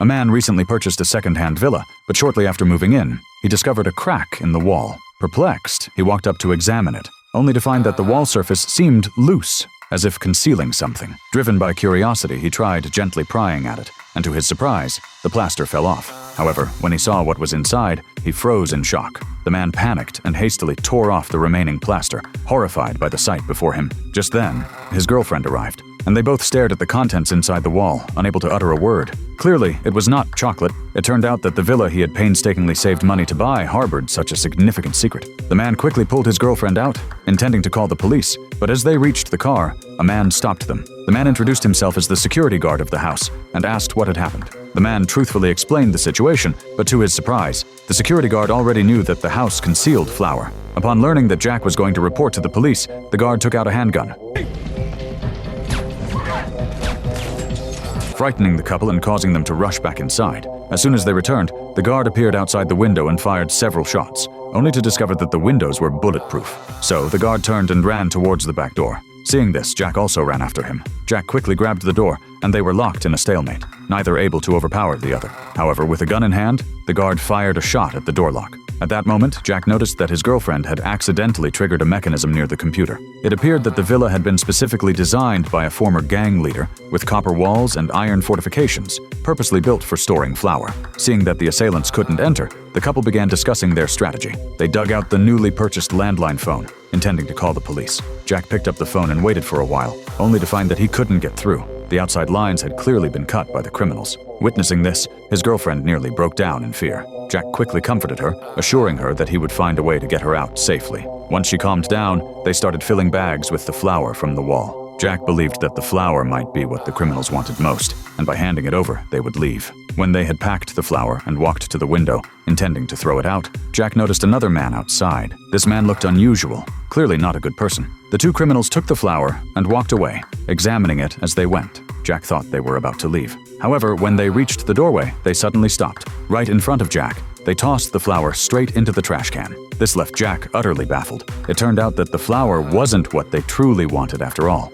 A man recently purchased a second-hand villa, but shortly after moving in, he discovered a crack in the wall. Perplexed, he walked up to examine it, only to find that the wall surface seemed loose, as if concealing something. Driven by curiosity, he tried gently prying at it, and to his surprise, the plaster fell off. However, when he saw what was inside, he froze in shock. The man panicked and hastily tore off the remaining plaster, horrified by the sight before him. Just then, his girlfriend arrived, and they both stared at the contents inside the wall, unable to utter a word. Clearly, it was not chocolate. It turned out that the villa he had painstakingly saved money to buy harbored such a significant secret. The man quickly pulled his girlfriend out, intending to call the police, but as they reached the car, a man stopped them. The man introduced himself as the security guard of the house and asked what had happened. The man truthfully explained the situation, but to his surprise, the security guard already knew that the house concealed flour. Upon learning that Jack was going to report to the police, the guard took out a handgun, frightening the couple and causing them to rush back inside. As soon as they returned, the guard appeared outside the window and fired several shots, only to discover that the windows were bulletproof. So the guard turned and ran towards the back door. Seeing this, Jack also ran after him. Jack quickly grabbed the door, and they were locked in a stalemate, neither able to overpower the other. However, with a gun in hand, the guard fired a shot at the door lock. At that moment, Jack noticed that his girlfriend had accidentally triggered a mechanism near the computer. It appeared that the villa had been specifically designed by a former gang leader, with copper walls and iron fortifications, purposely built for storing flour. Seeing that the assailants couldn't enter, the couple began discussing their strategy. They dug out the newly purchased landline phone, intending to call the police. Jack picked up the phone and waited for a while, only to find that he couldn't get through. The outside lines had clearly been cut by the criminals. Witnessing this, his girlfriend nearly broke down in fear. Jack quickly comforted her, assuring her that he would find a way to get her out safely. Once she calmed down, they started filling bags with the flour from the wall. Jack believed that the flour might be what the criminals wanted most, and by handing it over, they would leave. When they had packed the flour and walked to the window, intending to throw it out, Jack noticed another man outside. This man looked unusual, clearly not a good person. The two criminals took the flour and walked away, examining it as they went. Jack thought they were about to leave. However, when they reached the doorway, they suddenly stopped. Right in front of Jack, they tossed the flour straight into the trash can. This left Jack utterly baffled. It turned out that the flour wasn't what they truly wanted after all.